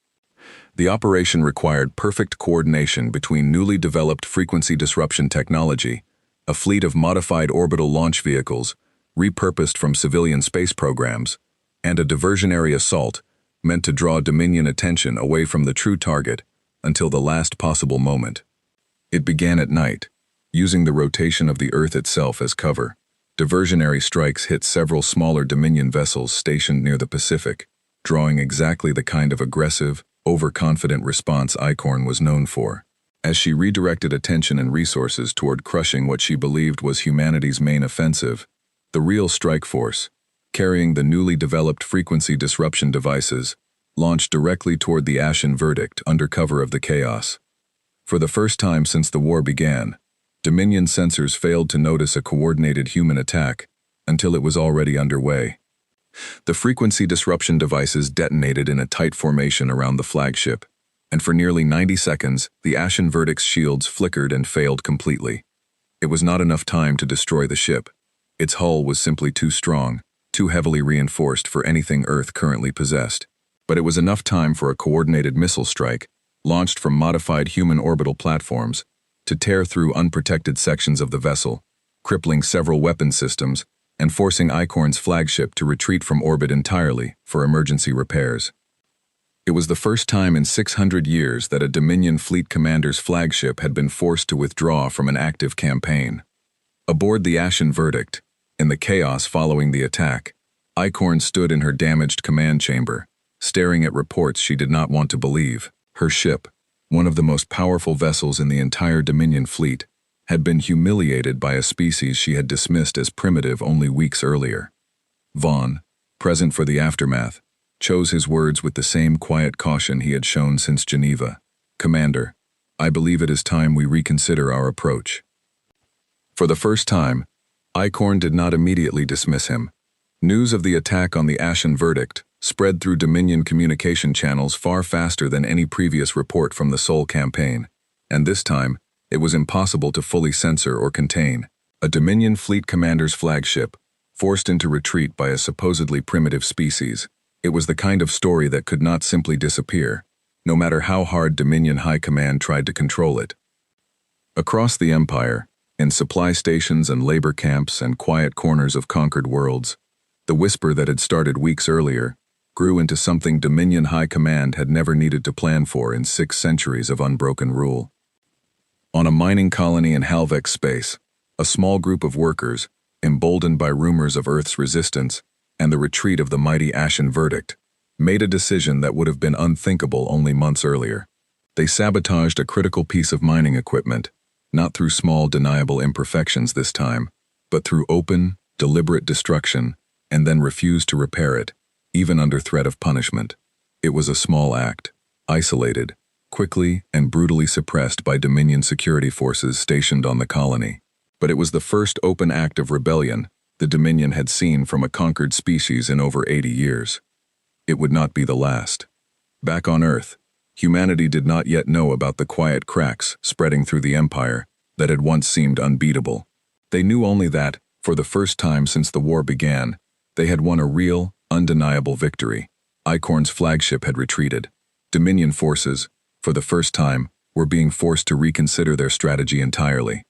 The operation required perfect coordination between newly developed frequency disruption technology, a fleet of modified orbital launch vehicles, repurposed from civilian space programs, and a diversionary assault meant to draw Dominion attention away from the true target until the last possible moment. It began at night, using the rotation of the Earth itself as cover. Diversionary strikes hit several smaller Dominion vessels stationed near the Pacific, drawing exactly the kind of aggressive, overconfident response Icorn was known for. As she redirected attention and resources toward crushing what she believed was humanity's main offensive, the real strike force, carrying the newly developed frequency disruption devices, launched directly toward the Ashen Verdict under cover of the chaos. For the first time since the war began, Dominion sensors failed to notice a coordinated human attack until it was already underway. The frequency disruption devices detonated in a tight formation around the flagship, and for nearly 90 seconds, the Ashen Verdict's shields flickered and failed completely. It was not enough time to destroy the ship. Its hull was simply too strong, too heavily reinforced for anything Earth currently possessed. But it was enough time for a coordinated missile strike, launched from modified human orbital platforms, to tear through unprotected sections of the vessel, crippling several weapon systems, and forcing Icorn's flagship to retreat from orbit entirely for emergency repairs. It was the first time in 600 years that a Dominion fleet commander's flagship had been forced to withdraw from an active campaign. Aboard the Ashen Verdict, in the chaos following the attack, Icorn stood in her damaged command chamber, staring at reports she did not want to believe. Her ship, one of the most powerful vessels in the entire Dominion fleet, had been humiliated by a species she had dismissed as primitive only weeks earlier. Vaughn, present for the aftermath, chose his words with the same quiet caution he had shown since Geneva. "Commander, I believe it is time we reconsider our approach." For the first time, Icorn did not immediately dismiss him. News of the attack on the Ashen Verdict spread through Dominion communication channels far faster than any previous report from the Sol campaign, and this time, it was impossible to fully censor or contain. A Dominion fleet commander's flagship, forced into retreat by a supposedly primitive species. It was the kind of story that could not simply disappear, no matter how hard Dominion High Command tried to control it. Across the Empire, in supply stations and labor camps and quiet corners of conquered worlds, the whisper that had started weeks earlier grew into something Dominion High Command had never needed to plan for in 6 centuries of unbroken rule. On a mining colony in Halvex space, a small group of workers, emboldened by rumors of Earth's resistance and the retreat of the mighty Ashen Verdict, made a decision that would have been unthinkable only months earlier. They sabotaged a critical piece of mining equipment, not through small, deniable imperfections this time, but through open, deliberate destruction, and then refused to repair it, even under threat of punishment. It was a small act, isolated, quickly and brutally suppressed by Dominion security forces stationed on the colony. But it was the first open act of rebellion the Dominion had seen from a conquered species in over 80 years. It would not be the last. Back on Earth, humanity did not yet know about the quiet cracks spreading through the Empire that had once seemed unbeatable. They knew only that, for the first time since the war began, they had won a real, undeniable victory. Icorn's flagship had retreated. Dominion forces, for the first time, were being forced to reconsider their strategy entirely.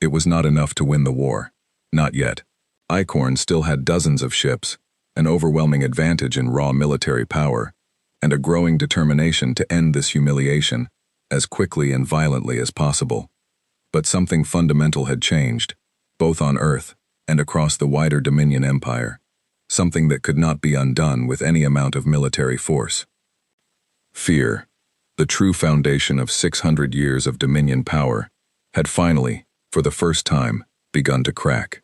It was not enough to win the war. Not yet. Icorn still had dozens of ships, an overwhelming advantage in raw military power, and a growing determination to end this humiliation as quickly and violently as possible. But something fundamental had changed, both on Earth and across the wider Dominion Empire, something that could not be undone with any amount of military force. Fear, the true foundation of 600 years of Dominion power, had finally, for the first time, begun to crack.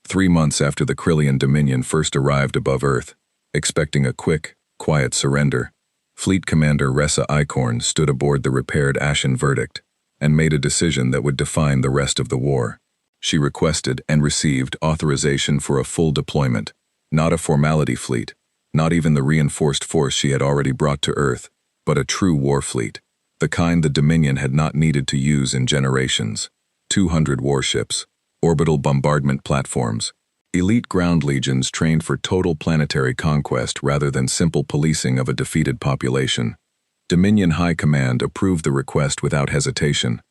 3 months after the Crillion Dominion first arrived above Earth, expecting a quick, quiet surrender, Fleet Commander Ressa Icorn stood aboard the repaired Ashen Verdict and made a decision that would define the rest of the war. She requested and received authorization for a full deployment, not a formality fleet, not even the reinforced force she had already brought to Earth, but a true war fleet, the kind the Dominion had not needed to use in generations. 200 warships, orbital bombardment platforms, elite ground legions trained for total planetary conquest rather than simple policing of a defeated population. Dominion High Command approved the request without hesitation.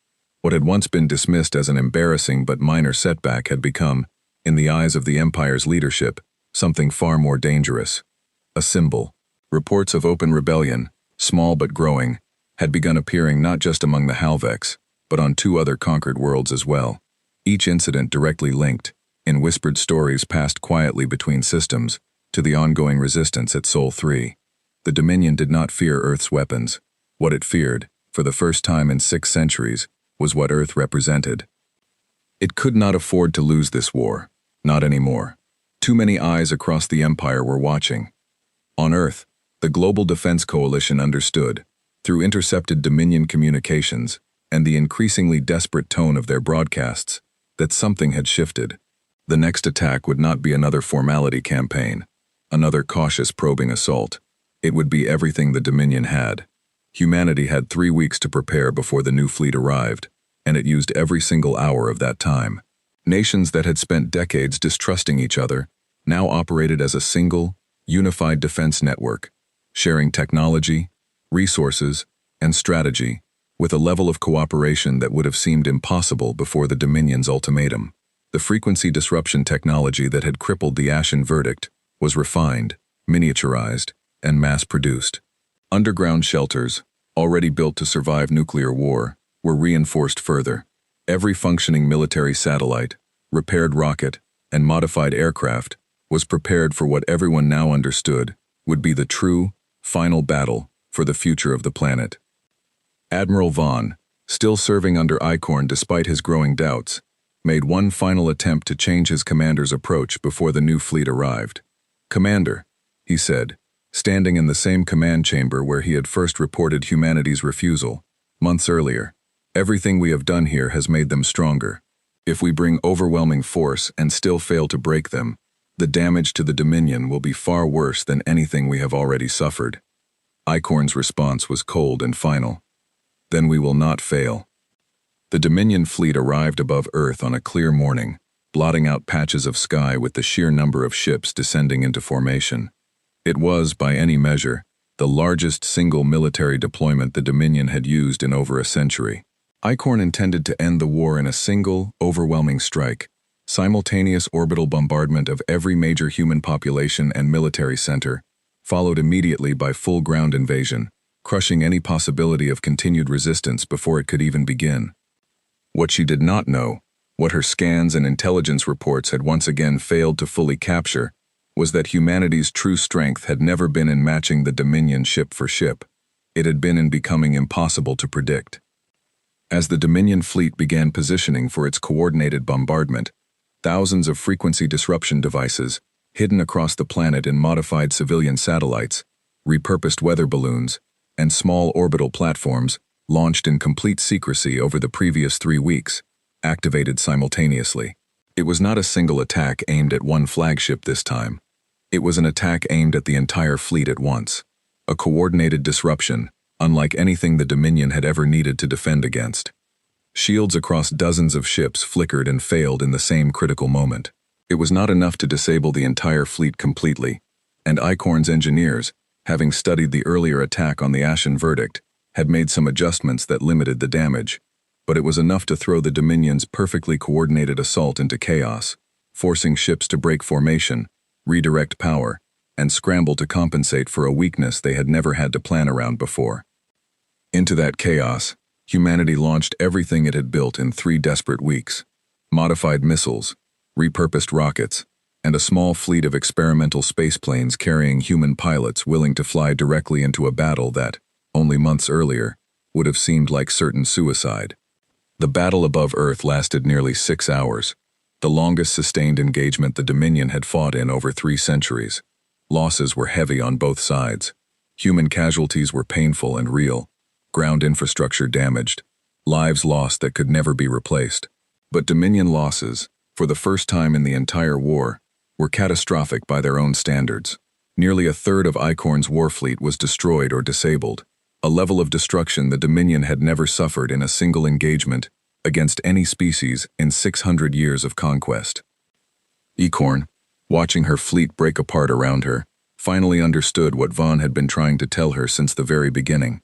What had once been dismissed as an embarrassing but minor setback had become, in the eyes of the Empire's leadership, something far more dangerous. A symbol. Reports of open rebellion, small but growing, had begun appearing not just among the Halvex, but on 2 other conquered worlds as well. Each incident directly linked, in whispered stories passed quietly between systems, to the ongoing resistance at Sol 3. The Dominion did not fear Earth's weapons. What it feared, for the first time in 6 centuries, was what Earth represented. It could not afford to lose this war, not anymore. Too many eyes across the Empire were watching. On Earth, the Global Defense Coalition understood, through intercepted Dominion communications and the increasingly desperate tone of their broadcasts, that something had shifted. The next attack would not be another formality campaign, another cautious probing assault. It would be everything the Dominion had. Humanity had 3 weeks to prepare before the new fleet arrived, and it used every single hour of that time. Nations that had spent decades distrusting each other now operated as a single, unified defense network, sharing technology, resources, and strategy, with a level of cooperation that would have seemed impossible before the Dominion's ultimatum. The frequency disruption technology that had crippled the Ashen Verdict was refined, miniaturized, and mass-produced. Underground shelters, already built to survive nuclear war, were reinforced further. Every functioning military satellite, repaired rocket, and modified aircraft was prepared for what everyone now understood would be the true, final battle for the future of the planet. Admiral Vaughn, still serving under Icorn despite his growing doubts, made one final attempt to change his commander's approach before the new fleet arrived. "Commander," he said, standing in the same command chamber where he had first reported humanity's refusal, months earlier, "everything we have done here has made them stronger. If we bring overwhelming force and still fail to break them, the damage to the Dominion will be far worse than anything we have already suffered." Icorn's response was cold and final. "Then we will not fail." The Dominion fleet arrived above Earth on a clear morning, blotting out patches of sky with the sheer number of ships descending into formation. It was, by any measure, the largest single military deployment the Dominion had used in over a century. Icorn intended to end the war in a single, overwhelming strike, simultaneous orbital bombardment of every major human population and military center, followed immediately by full ground invasion, crushing any possibility of continued resistance before it could even begin. What she did not know, what her scans and intelligence reports had once again failed to fully capture, was that humanity's true strength had never been in matching the Dominion ship for ship. It had been in becoming impossible to predict. As the Dominion fleet began positioning for its coordinated bombardment, thousands of frequency disruption devices, hidden across the planet in modified civilian satellites, repurposed weather balloons, and small orbital platforms, launched in complete secrecy over the previous 3 weeks, activated simultaneously. It was not a single attack aimed at one flagship this time. It was an attack aimed at the entire fleet at once. A coordinated disruption, unlike anything the Dominion had ever needed to defend against. Shields across dozens of ships flickered and failed in the same critical moment. It was not enough to disable the entire fleet completely, and Icorn's engineers, having studied the earlier attack on the Ashen Verdict, had made some adjustments that limited the damage, but it was enough to throw the Dominion's perfectly coordinated assault into chaos, forcing ships to break formation, redirect power, and scramble to compensate for a weakness they had never had to plan around before. Into that chaos, humanity launched everything it had built in 3 desperate weeks: modified missiles, repurposed rockets, and a small fleet of experimental spaceplanes carrying human pilots willing to fly directly into a battle that, only months earlier, would have seemed like certain suicide. The battle above Earth lasted nearly 6 hours, the longest sustained engagement the Dominion had fought in over 3 centuries. Losses were heavy on both sides. Human casualties were painful and real, ground infrastructure damaged, lives lost that could never be replaced. But Dominion losses, for the first time in the entire war, were catastrophic by their own standards. Nearly a third of Icorn's warfleet was destroyed or disabled, a level of destruction the Dominion had never suffered in a single engagement against any species in 600 years of conquest. Icorn, watching her fleet break apart around her, finally understood what Vaughn had been trying to tell her since the very beginning.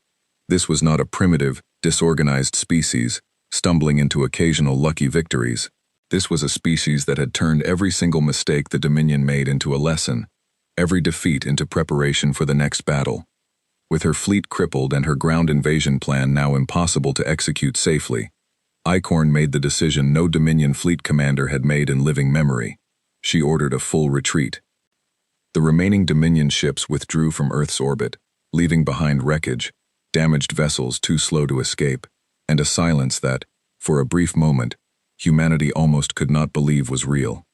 This was not a primitive, disorganized species, stumbling into occasional lucky victories. This was a species that had turned every single mistake the Dominion made into a lesson, every defeat into preparation for the next battle. With her fleet crippled and her ground invasion plan now impossible to execute safely, Icorn made the decision no Dominion fleet commander had made in living memory. She ordered a full retreat. The remaining Dominion ships withdrew from Earth's orbit, leaving behind wreckage, damaged vessels too slow to escape, and a silence that, for a brief moment, humanity almost could not believe was real.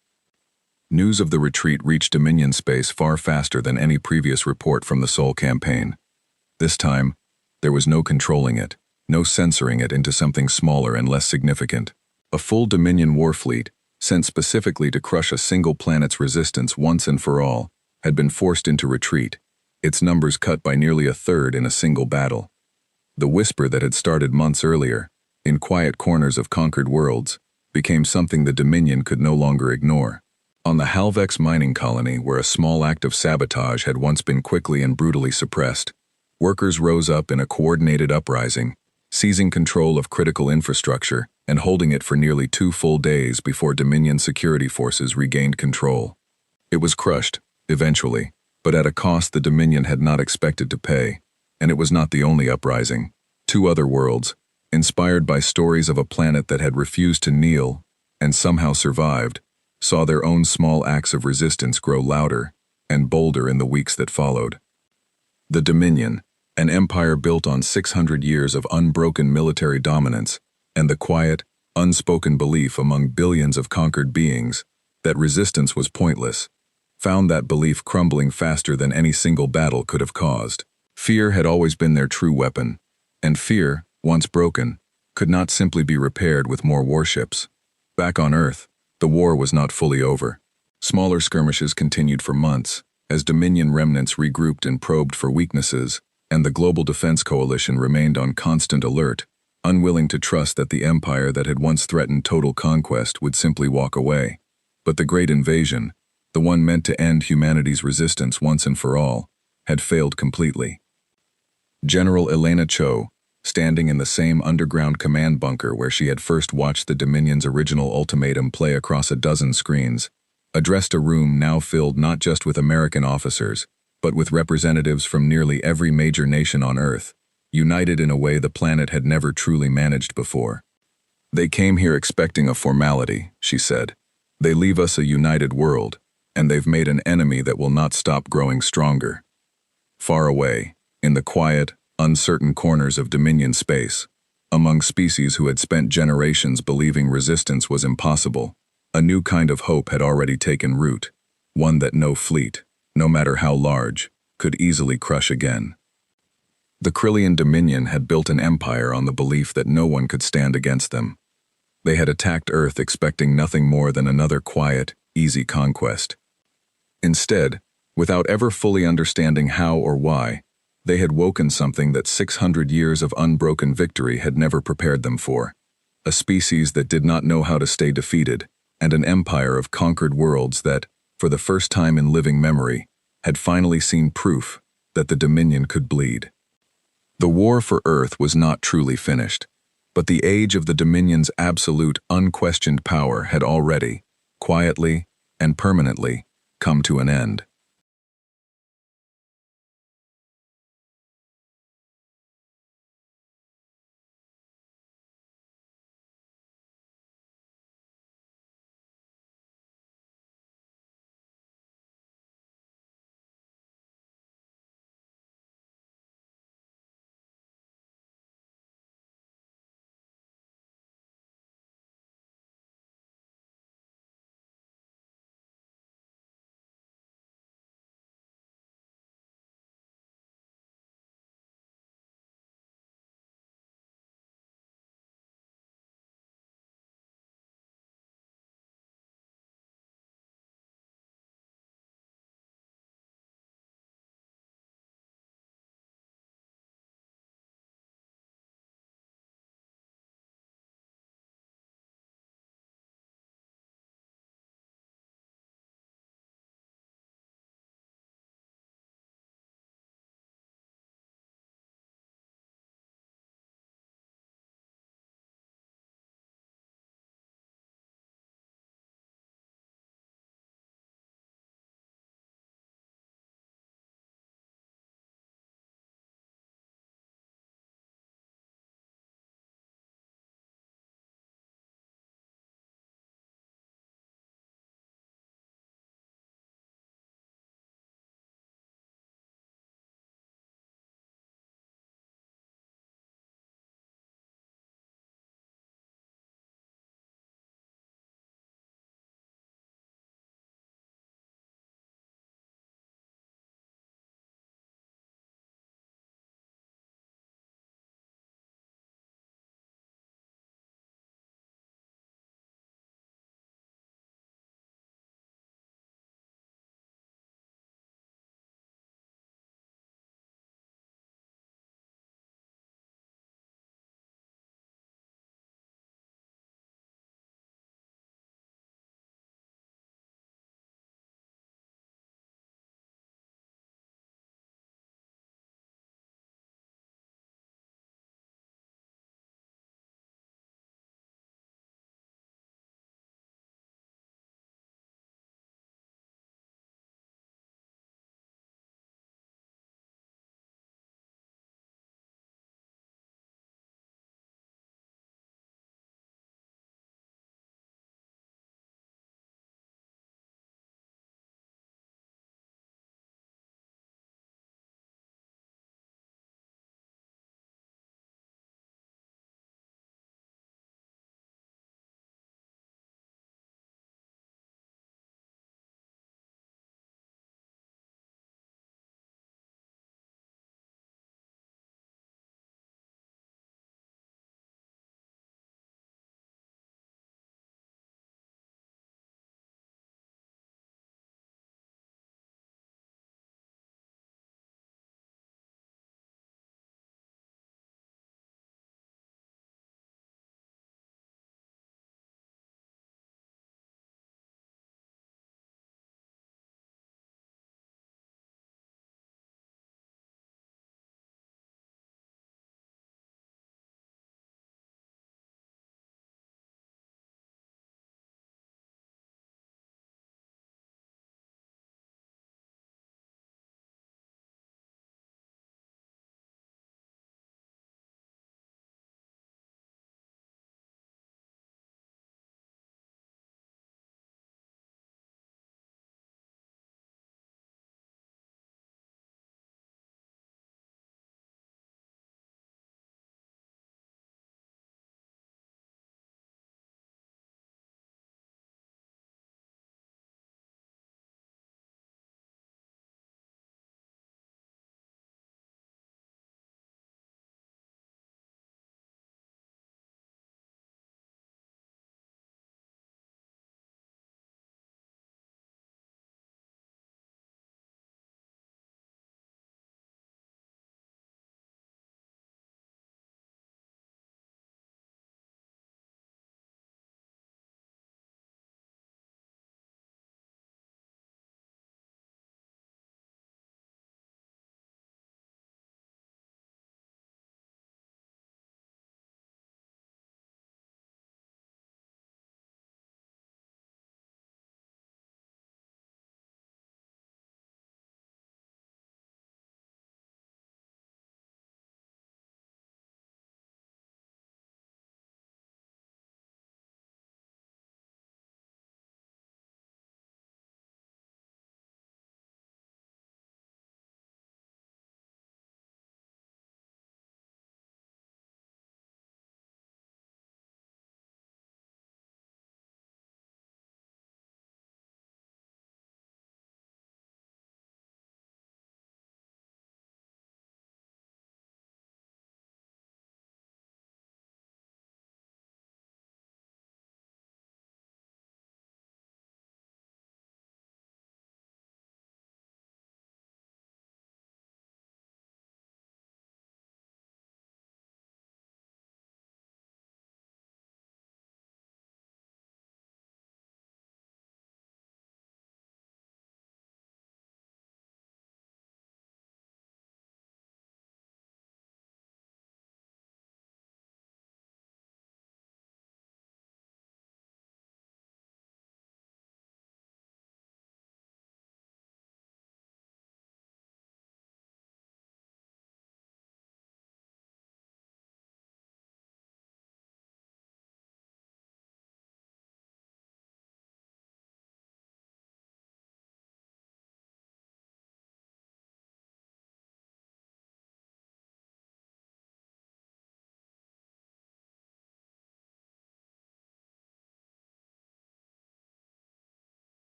News of the retreat reached Dominion space far faster than any previous report from the Sol campaign. This time, there was no controlling it, no censoring it into something smaller and less significant. A full Dominion warfleet, sent specifically to crush a single planet's resistance once and for all, had been forced into retreat, its numbers cut by nearly a third in a single battle. The whisper that had started months earlier, in quiet corners of conquered worlds, became something the Dominion could no longer ignore. On the Halvex mining colony, where a small act of sabotage had once been quickly and brutally suppressed, workers rose up in a coordinated uprising, seizing control of critical infrastructure and holding it for nearly 2 full days before Dominion security forces regained control. It was crushed, eventually, but at a cost the Dominion had not expected to pay, and it was not the only uprising. 2 other worlds, inspired by stories of a planet that had refused to kneel and somehow survived, saw their own small acts of resistance grow louder and bolder in the weeks that followed. The Dominion, an empire built on 600 years of unbroken military dominance, and the quiet, unspoken belief among billions of conquered beings that resistance was pointless, found that belief crumbling faster than any single battle could have caused. Fear had always been their true weapon, and fear, once broken, could not simply be repaired with more warships. Back on Earth, the war was not fully over. Smaller skirmishes continued for months, as Dominion remnants regrouped and probed for weaknesses, and the Global Defense Coalition remained on constant alert, unwilling to trust that the empire that had once threatened total conquest would simply walk away. But the Great Invasion, the one meant to end humanity's resistance once and for all, had failed completely. General Elena Cho, standing in the same underground command bunker where she had first watched the Dominion's original ultimatum play across a dozen screens, addressed a room now filled not just with American officers, but with representatives from nearly every major nation on Earth, united in a way the planet had never truly managed before. "They came here expecting a formality," she said. "They leave us a united world, and they've made an enemy that will not stop growing stronger." Far away, in the quiet, uncertain corners of Dominion space, Among species who had spent generations believing resistance was impossible, a new kind of hope had already taken root, one that no fleet, no matter how large, could easily crush again. The Crillion Dominion had built an empire on the belief that no one could stand against them. They had attacked Earth expecting nothing more than another quiet, easy conquest. Instead, without ever fully understanding how or why, they had woken something that 600 years of unbroken victory had never prepared them for. A species that did not know how to stay defeated, and an empire of conquered worlds that, for the first time in living memory, had finally seen proof that the Dominion could bleed. The war for Earth was not truly finished, but the age of the Dominion's absolute, unquestioned power had already, quietly and permanently, come to an end.